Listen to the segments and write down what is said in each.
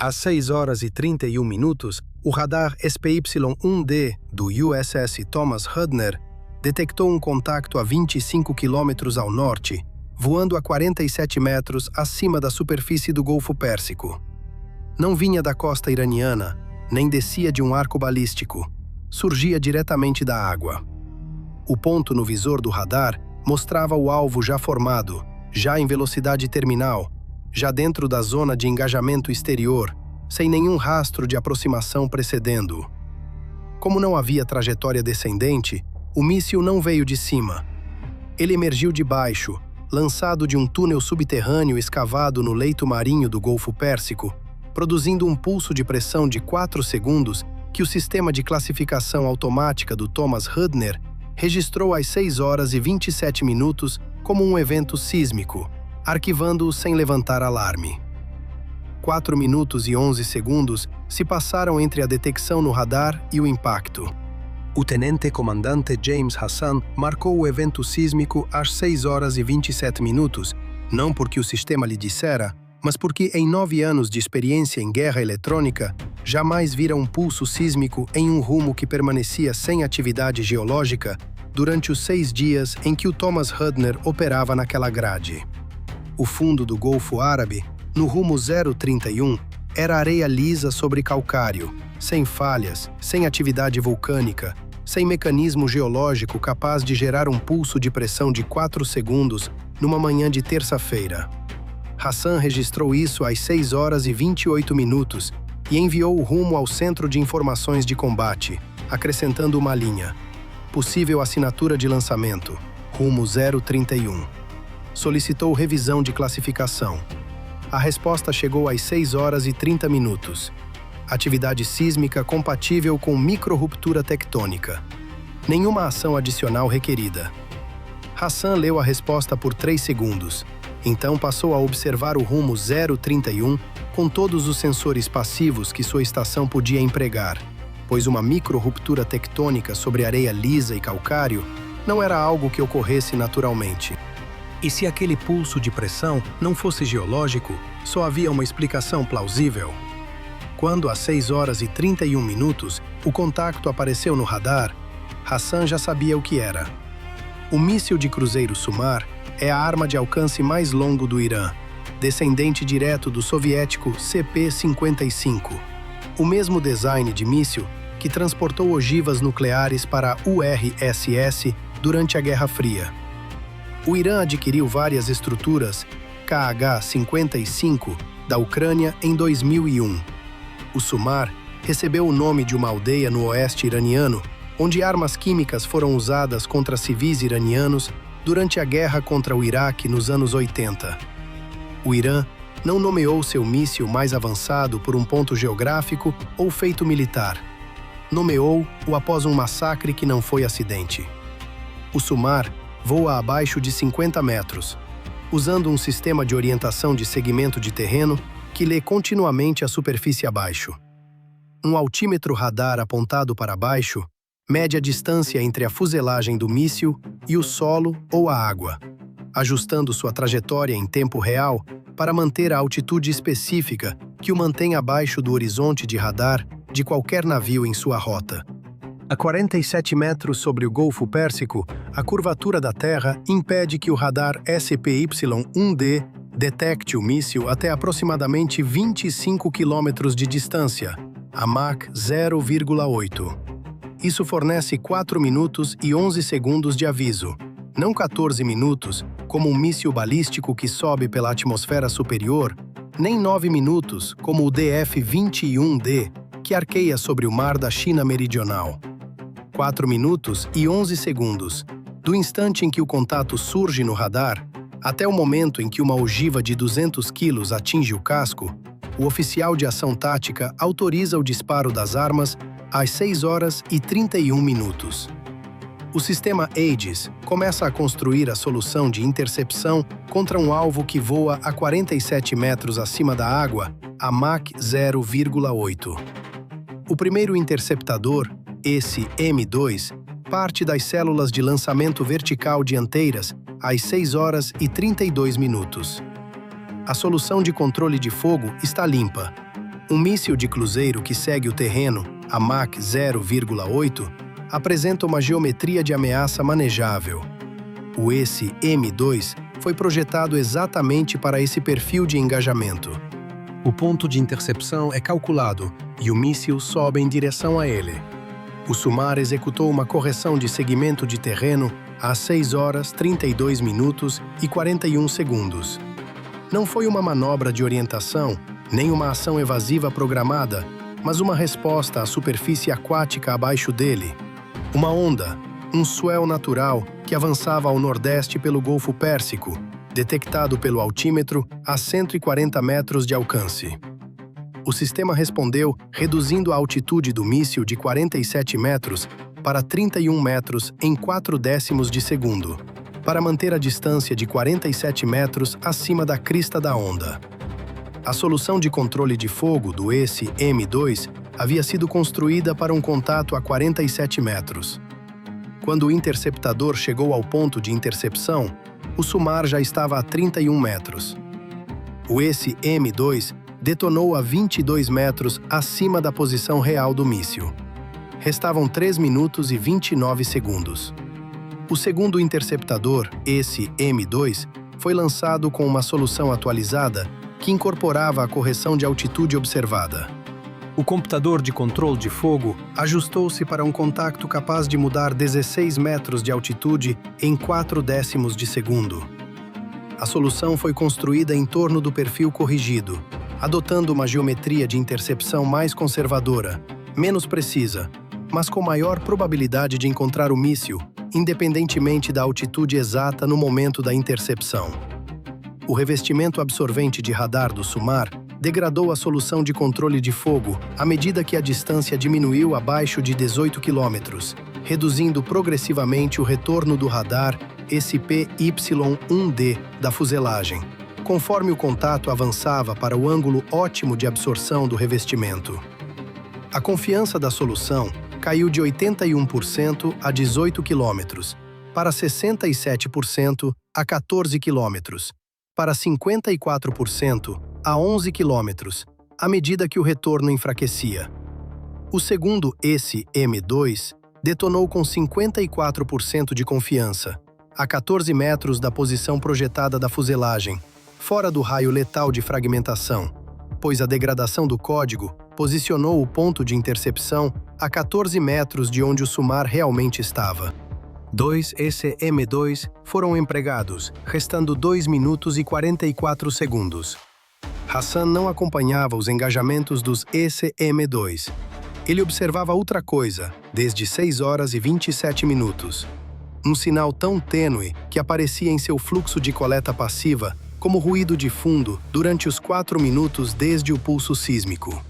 Às 6 horas e 31 minutos, o radar SPY-1D do USS Thomas Hudner detectou um contacto a 25 quilômetros ao norte, voando a 47 metros acima da superfície do Golfo Pérsico. Não vinha da costa iraniana, nem descia de um arco balístico. Surgia diretamente da água. O ponto no visor do radar mostrava o alvo já formado, já em velocidade terminal, já dentro da zona de engajamento exterior, sem nenhum rastro de aproximação precedendo-o. Como não havia trajetória descendente, o míssil não veio de cima. Ele emergiu de baixo, lançado de um túnel subterrâneo escavado no leito marinho do Golfo Pérsico, produzindo um pulso de pressão de 4 segundos que o sistema de classificação automática do Thomas Hudner registrou às 6 horas e 27 minutos como um evento sísmico, arquivando-o sem levantar alarme. 4 minutos e 11 segundos se passaram entre a detecção no radar e o impacto. O tenente-comandante James Hassan marcou o evento sísmico às 6 horas e 27 minutos, não porque o sistema lhe dissera, mas porque em 9 anos de experiência em guerra eletrônica, jamais vira um pulso sísmico em um rumo que permanecia sem atividade geológica durante os 6 dias em que o Thomas Hudner operava naquela grade. O fundo do Golfo Árabe, no rumo 031, era areia lisa sobre calcário, sem falhas, sem atividade vulcânica, sem mecanismo geológico capaz de gerar um pulso de pressão de 4 segundos numa manhã de terça-feira. Hassan registrou isso às 6 horas e 28 minutos e enviou o rumo ao Centro de Informações de Combate, acrescentando uma linha. Possível assinatura de lançamento, rumo 031. Solicitou revisão de classificação. A resposta chegou às 6 horas e 30 minutos. Atividade sísmica compatível com microrruptura tectônica. Nenhuma ação adicional requerida. Hassan leu a resposta por 3 segundos. Então passou a observar o rumo 031 com todos os sensores passivos que sua estação podia empregar, pois uma microrruptura tectônica sobre areia lisa e calcário não era algo que ocorresse naturalmente. E se aquele pulso de pressão não fosse geológico, só havia uma explicação plausível. Quando, às 6 horas e 31 minutos, o contacto apareceu no radar, Hassan já sabia o que era. O míssil de cruzeiro Sumar é a arma de alcance mais longo do Irã, descendente direto do soviético CP-55, o mesmo design de míssil que transportou ogivas nucleares para a URSS durante a Guerra Fria. O Irã adquiriu várias estruturas KH-55 da Ucrânia em 2001. O Sumar recebeu o nome de uma aldeia no oeste iraniano, onde armas químicas foram usadas contra civis iranianos durante a guerra contra o Iraque nos anos 80. O Irã não nomeou seu míssil mais avançado por um ponto geográfico ou feito militar. Nomeou-o após um massacre que não foi acidente. O Sumar voa abaixo de 50 metros, usando um sistema de orientação de segmento de terreno que lê continuamente a superfície abaixo. Um altímetro radar apontado para baixo mede a distância entre a fuselagem do míssil e o solo ou a água, ajustando sua trajetória em tempo real para manter a altitude específica que o mantém abaixo do horizonte de radar de qualquer navio em sua rota. A 47 metros sobre o Golfo Pérsico, a curvatura da Terra impede que o radar SPY-1D detecte o míssil até aproximadamente 25 quilômetros de distância, a Mach 0,8. Isso fornece 4 minutos e 11 segundos de aviso, não 14 minutos, como um míssil balístico que sobe pela atmosfera superior, nem 9 minutos, como o DF-21D, que arqueia sobre o mar da China Meridional. 4 minutos e 11 segundos, do instante em que o contato surge no radar, até o momento em que uma ogiva de 200 quilos atinge o casco, o oficial de ação tática autoriza o disparo das armas às 6 horas e 31 minutos. O sistema Aegis começa a construir a solução de intercepção contra um alvo que voa a 47 metros acima da água, a Mach 0,8. O primeiro interceptador, esse M2, parte das células de lançamento vertical dianteiras às 6 horas e 32 minutos. A solução de controle de fogo está limpa. Um míssil de cruzeiro que segue o terreno, a Mach 0,8, apresenta uma geometria de ameaça manejável. O ESE-M2 foi projetado exatamente para esse perfil de engajamento. O ponto de intercepção é calculado e o míssil sobe em direção a ele. O SUMAR executou uma correção de segmento de terreno às 6 horas, 32 minutos e 41 segundos. Não foi uma manobra de orientação, nem uma ação evasiva programada, mas uma resposta à superfície aquática abaixo dele. Uma onda, um swell natural que avançava ao nordeste pelo Golfo Pérsico, detectado pelo altímetro a 140 metros de alcance. O sistema respondeu reduzindo a altitude do míssil de 47 metros para 31 metros em 0,4 de segundo, para manter a distância de 47 metros acima da crista da onda. A solução de controle de fogo do ESE-M2 havia sido construída para um contato a 47 metros. Quando o interceptador chegou ao ponto de intercepção, o SUMAR já estava a 31 metros. O ESE-M2 detonou a 22 metros acima da posição real do míssil. Restavam 3 minutos e 29 segundos. O segundo interceptador, ESE-M2, foi lançado com uma solução atualizada que incorporava a correção de altitude observada. O computador de controle de fogo ajustou-se para um contacto capaz de mudar 16 metros de altitude em 0,4 de segundo. A solução foi construída em torno do perfil corrigido, adotando uma geometria de intercepção mais conservadora, menos precisa, mas com maior probabilidade de encontrar o míssil, independentemente da altitude exata no momento da intercepção. O revestimento absorvente de radar do SUMAR degradou a solução de controle de fogo à medida que a distância diminuiu abaixo de 18 km, reduzindo progressivamente o retorno do radar SPY-1D da fuselagem, conforme o contato avançava para o ângulo ótimo de absorção do revestimento. A confiança da solução caiu de 81% a 18 km, para 67% a 14 km, para 54% a 11 km, à medida que o retorno enfraquecia. O segundo ESE-M2 detonou com 54% de confiança, a 14 metros da posição projetada da fuselagem, fora do raio letal de fragmentação, pois a degradação do código posicionou o ponto de intercepção a 14 metros de onde o SUMAR realmente estava. 2 ESE-M2 foram empregados, restando 2 minutos e 44 segundos. Hassan não acompanhava os engajamentos dos ESE-M2. Ele observava outra coisa, desde 6 horas e 27 minutos. Um sinal tão tênue que aparecia em seu fluxo de coleta passiva como ruído de fundo durante os 4 minutos desde o pulso sísmico.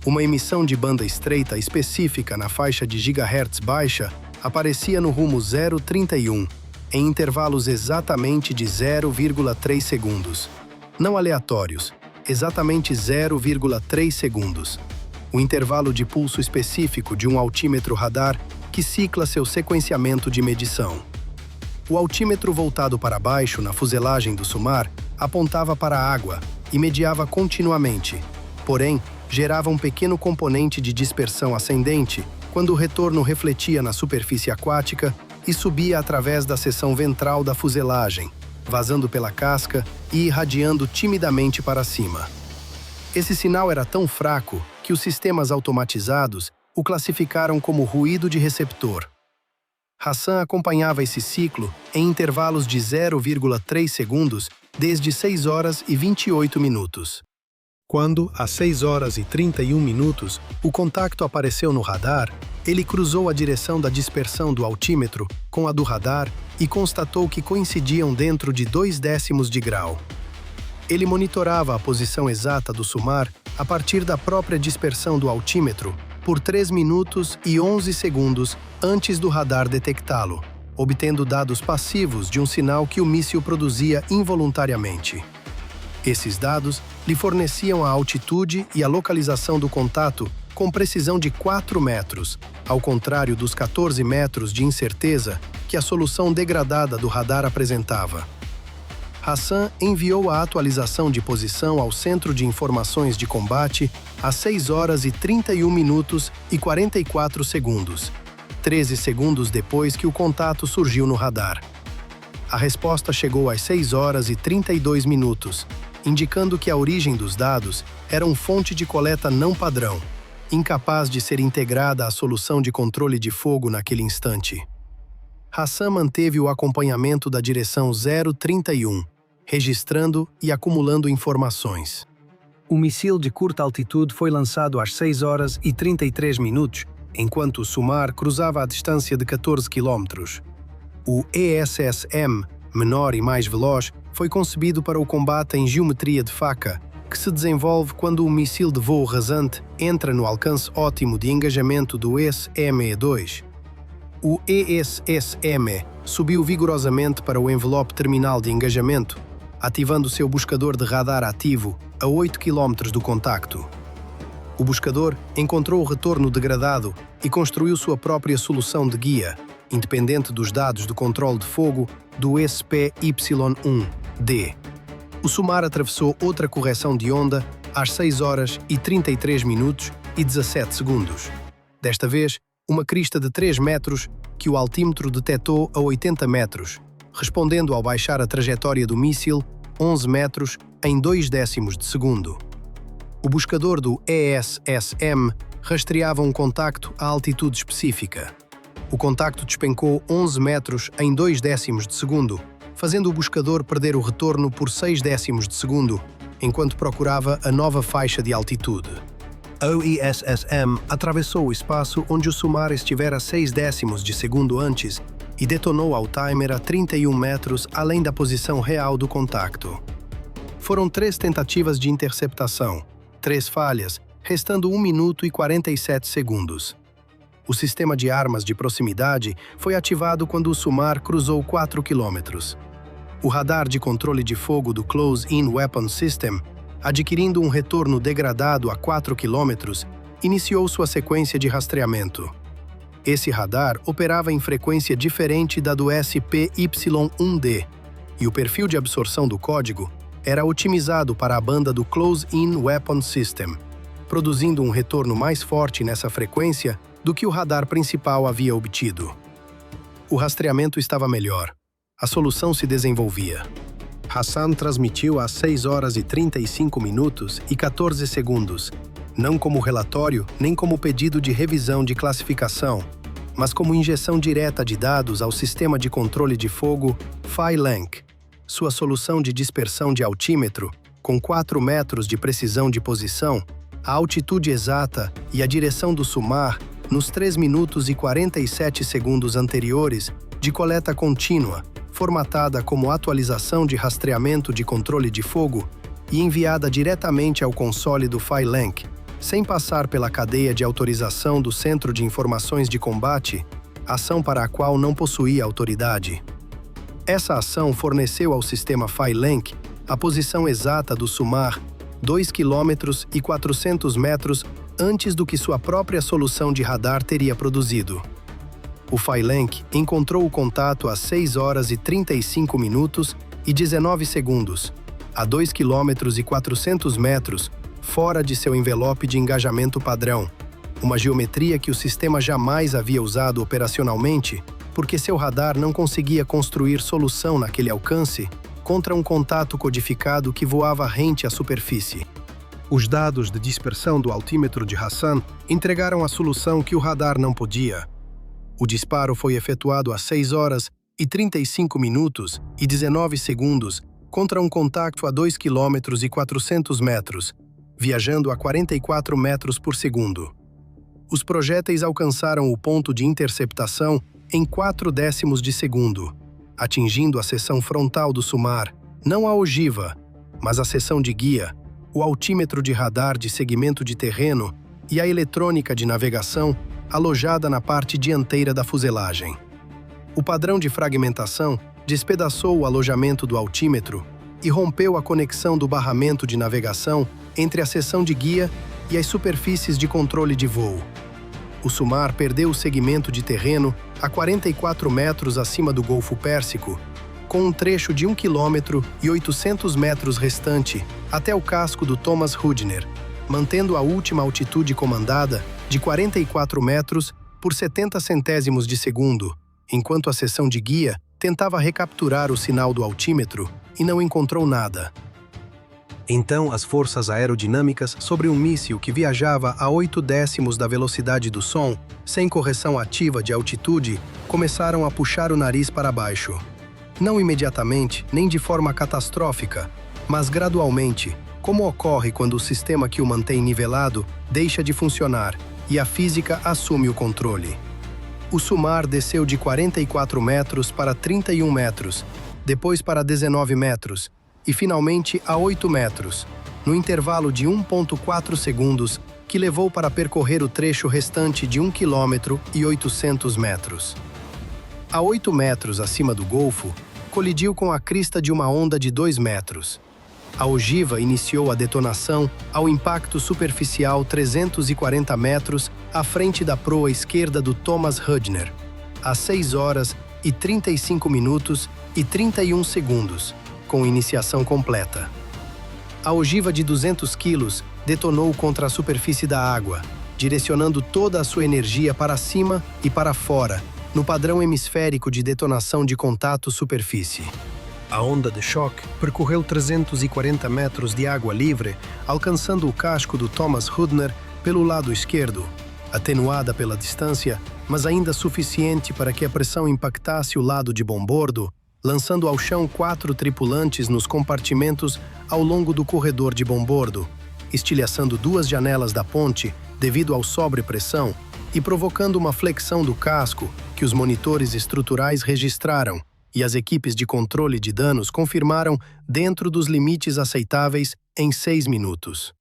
Uma emissão de banda estreita específica na faixa de gigahertz baixa aparecia no rumo 0,31, em intervalos exatamente de 0,3 segundos. Não aleatórios, exatamente 0,3 segundos. O intervalo de pulso específico de um altímetro radar que cicla seu sequenciamento de medição. O altímetro voltado para baixo na fuselagem do SUMAR apontava para a água e mediava continuamente, porém, gerava um pequeno componente de dispersão ascendente quando o retorno refletia na superfície aquática e subia através da seção ventral da fuselagem, vazando pela casca e irradiando timidamente para cima. Esse sinal era tão fraco que os sistemas automatizados o classificaram como ruído de receptor. Hassan acompanhava esse ciclo em intervalos de 0,3 segundos desde 6 horas e 28 minutos. Quando, às 6 horas e 31 minutos, o contacto apareceu no radar, ele cruzou a direção da dispersão do altímetro com a do radar e constatou que coincidiam dentro de 0,2 de grau. Ele monitorava a posição exata do SUMAR a partir da própria dispersão do altímetro por 3 minutos e 11 segundos antes do radar detectá-lo, obtendo dados passivos de um sinal que o míssil produzia involuntariamente. Esses dados lhe forneciam a altitude e a localização do contato com precisão de 4 metros, ao contrário dos 14 metros de incerteza que a solução degradada do radar apresentava. Hassan enviou a atualização de posição ao Centro de Informações de Combate às 6 horas e 31 minutos e 44 segundos, 13 segundos depois que o contato surgiu no radar. A resposta chegou às 6 horas e 32 minutos, indicando que a origem dos dados era uma fonte de coleta não padrão, incapaz de ser integrada à solução de controle de fogo naquele instante. Hassan manteve o acompanhamento da direção 031, registrando e acumulando informações. O míssil de curta altitude foi lançado às 6 horas e 33 minutos, enquanto o SUMAR cruzava a distância de 14 km. O ESSM, menor e mais veloz, foi concebido para o combate em geometria de faca, que se desenvolve quando o míssil de voo rasante entra no alcance ótimo de engajamento do SME-2. O ESSM subiu vigorosamente para o envelope terminal de engajamento, ativando seu buscador de radar ativo a 8 km do contacto. O buscador encontrou o retorno degradado e construiu sua própria solução de guia, independente dos dados do controle de fogo do SPY-1D. O SUMAR atravessou outra correção de onda às 6 horas e 33 minutos e 17 segundos. Desta vez, uma crista de 3 metros que o altímetro detectou a 80 metros, respondendo ao baixar a trajetória do míssil 11 metros em 0,2 de segundo. O buscador do ESSM rastreava um contacto a altitude específica. O contacto despencou 11 metros em 0,2 de segundo, fazendo o buscador perder o retorno por 0,6 de segundo, enquanto procurava a nova faixa de altitude. O ESSM atravessou o espaço onde o SUMAR estivera 0,6 de segundo antes e detonou ao timer a 31 metros além da posição real do contacto. Foram 3 tentativas de interceptação, 3 falhas, restando 1 minuto e 47 segundos. O sistema de armas de proximidade foi ativado quando o SUMAR cruzou 4 km. O radar de controle de fogo do Close-In Weapon System, adquirindo um retorno degradado a 4 km, iniciou sua sequência de rastreamento. Esse radar operava em frequência diferente da do SPY-1D, e o perfil de absorção do código era otimizado para a banda do Close-In Weapon System, produzindo um retorno mais forte nessa frequência do que o radar principal havia obtido. O rastreamento estava melhor. A solução se desenvolvia. Hassan transmitiu às 6 horas e 35 minutos e 14 segundos, não como relatório nem como pedido de revisão de classificação, mas como injeção direta de dados ao sistema de controle de fogo Phi-Lenk, sua solução de dispersão de altímetro, com 4 metros de precisão de posição, a altitude exata e a direção do SUMAR nos 3 minutos e 47 segundos anteriores de coleta contínua, formatada como atualização de rastreamento de controle de fogo e enviada diretamente ao console do Phi-Lenk, sem passar pela cadeia de autorização do Centro de Informações de Combate, ação para a qual não possuía autoridade. Essa ação forneceu ao sistema Phi-Lenk a posição exata do SUMAR 2 km e 400 metros antes do que sua própria solução de radar teria produzido. O Phi-Lenk encontrou o contato às 6 horas e 35 minutos e 19 segundos, a 2 km e 400 metros, fora de seu envelope de engajamento padrão, uma geometria que o sistema jamais havia usado operacionalmente, porque seu radar não conseguia construir solução naquele alcance contra um contato codificado que voava rente à superfície. Os dados de dispersão do altímetro de Hassan entregaram a solução que o radar não podia. O disparo foi efetuado às 6 horas e 35 minutos e 19 segundos contra um contacto a 2 km e 400 metros, viajando a 44 metros por segundo. Os projéteis alcançaram o ponto de interceptação em 0,4 de segundo, atingindo a seção frontal do SUMAR, não a ogiva, mas a seção de guia, o altímetro de radar de segmento de terreno e a eletrônica de navegação alojada na parte dianteira da fuselagem. O padrão de fragmentação despedaçou o alojamento do altímetro e rompeu a conexão do barramento de navegação entre a seção de guia e as superfícies de controle de voo. O SUMAR perdeu o segmento de terreno a 44 metros acima do Golfo Pérsico com um trecho de 1 km e 800 metros restante até o casco do Thomas Hudner, mantendo a última altitude comandada de 44 metros por 70 centésimos de segundo, enquanto a seção de guia tentava recapturar o sinal do altímetro e não encontrou nada. Então, as forças aerodinâmicas sobre um míssil que viajava a 0,8 da velocidade do som, sem correção ativa de altitude, começaram a puxar o nariz para baixo. Não imediatamente, nem de forma catastrófica, mas gradualmente, como ocorre quando o sistema que o mantém nivelado deixa de funcionar e a física assume o controle. O SUMAR desceu de 44 metros para 31 metros, depois para 19 metros e finalmente a 8 metros, no intervalo de 1,4 segundos que levou para percorrer o trecho restante de 1 km e 800 metros. A 8 metros acima do Golfo, colidiu com a crista de uma onda de 2 metros. A ogiva iniciou a detonação ao impacto superficial 340 metros à frente da proa esquerda do Thomas Hudner, às 6 horas e 35 minutos e 31 segundos, com iniciação completa. A ogiva de 200 quilos detonou contra a superfície da água, direcionando toda a sua energia para cima e para fora, no padrão hemisférico de detonação de contato-superfície. A onda de choque percorreu 340 metros de água livre, alcançando o casco do Thomas Hudner pelo lado esquerdo, atenuada pela distância, mas ainda suficiente para que a pressão impactasse o lado de bombordo, lançando ao chão 4 tripulantes nos compartimentos ao longo do corredor de bombordo, estilhaçando 2 janelas da ponte devido ao sobrepressão e provocando uma flexão do casco que os monitores estruturais registraram e as equipes de controle de danos confirmaram dentro dos limites aceitáveis em 6 minutos.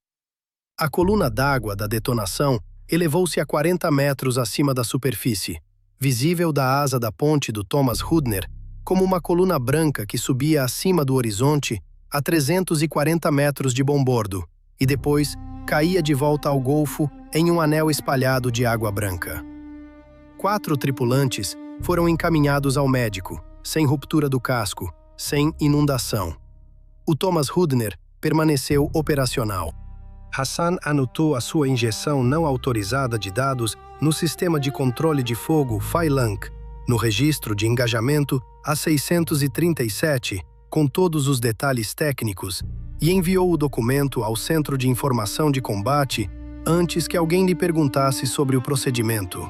A coluna d'água da detonação elevou-se a 40 metros acima da superfície, visível da asa da ponte do Thomas Hudner, como uma coluna branca que subia acima do horizonte a 340 metros de bombordo e depois caía de volta ao Golfo em um anel espalhado de água branca. 4 tripulantes foram encaminhados ao médico, sem ruptura do casco, sem inundação. O Thomas Hudner permaneceu operacional. Hassan anotou a sua injeção não autorizada de dados no sistema de controle de fogo Phailunk, no registro de engajamento A637, com todos os detalhes técnicos, e enviou o documento ao Centro de Informação de Combate antes que alguém lhe perguntasse sobre o procedimento.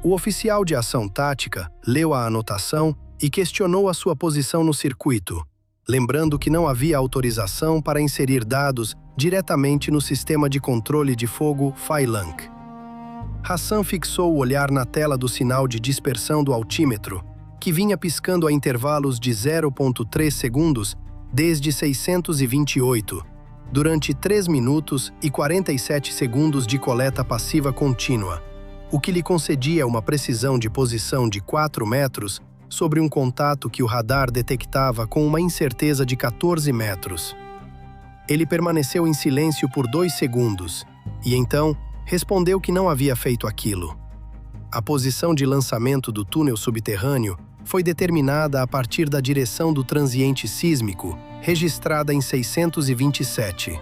O oficial de ação tática leu a anotação e questionou a sua posição no circuito, lembrando que não havia autorização para inserir dados diretamente no sistema de controle de fogo Phailunk. Hassan fixou o olhar na tela do sinal de dispersão do altímetro, que vinha piscando a intervalos de 0,3 segundos desde 628, durante 3 minutos e 47 segundos de coleta passiva contínua, o que lhe concedia uma precisão de posição de 4 metros sobre um contato que o radar detectava com uma incerteza de 14 metros. Ele permaneceu em silêncio por 2 segundos e, então, respondeu que não havia feito aquilo. A posição de lançamento do túnel subterrâneo foi determinada a partir da direção do transiente sísmico, registrada em 627.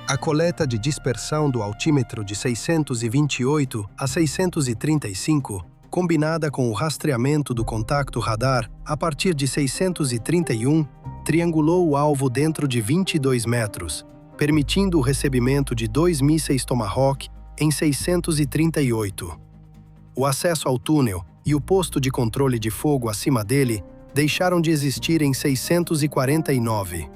A coleta de dispersão do altímetro de 628 a 635, combinada com o rastreamento do contacto radar a partir de 631, triangulou o alvo dentro de 22 metros, permitindo o recebimento de 2 mísseis Tomahawk em 638. O acesso ao túnel e o posto de controle de fogo acima dele deixaram de existir em 649.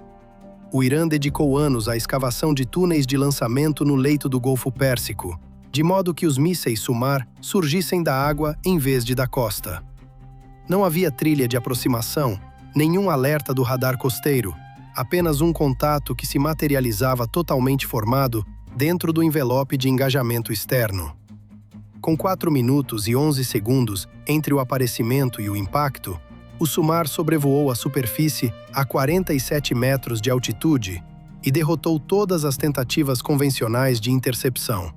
O Irã dedicou anos à escavação de túneis de lançamento no leito do Golfo Pérsico, de modo que os mísseis SUMAR surgissem da água em vez de da costa. Não havia trilha de aproximação, nenhum alerta do radar costeiro, apenas um contato que se materializava totalmente formado dentro do envelope de engajamento externo. Com 4 minutos e 11 segundos entre o aparecimento e o impacto, o SUMAR sobrevoou a superfície a 47 metros de altitude e derrotou todas as tentativas convencionais de intercepção.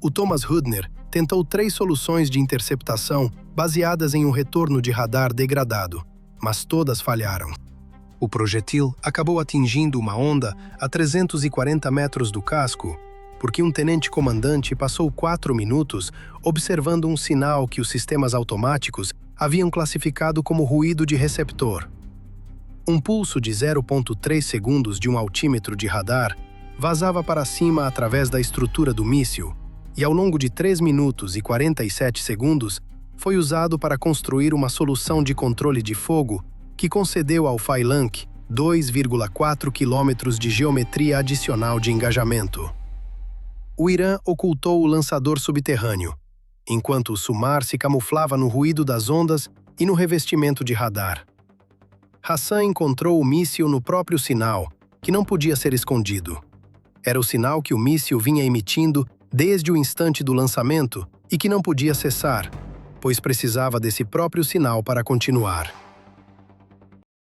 O Thomas Hudner tentou 3 soluções de interceptação baseadas em um retorno de radar degradado, mas todas falharam. O projetil acabou atingindo uma onda a 340 metros do casco, porque um tenente-comandante passou 4 minutos observando um sinal que os sistemas automáticos haviam classificado como ruído de receptor. Um pulso de 0,3 segundos de um altímetro de radar vazava para cima através da estrutura do míssil, e ao longo de 3 minutos e 47 segundos foi usado para construir uma solução de controle de fogo que concedeu ao Phailunk 2,4 quilômetros de geometria adicional de engajamento. O Irã ocultou o lançador subterrâneo, enquanto o SUMAR se camuflava no ruído das ondas e no revestimento de radar. Hassan encontrou o míssil no próprio sinal, que não podia ser escondido. Era o sinal que o míssil vinha emitindo desde o instante do lançamento e que não podia cessar, pois precisava desse próprio sinal para continuar.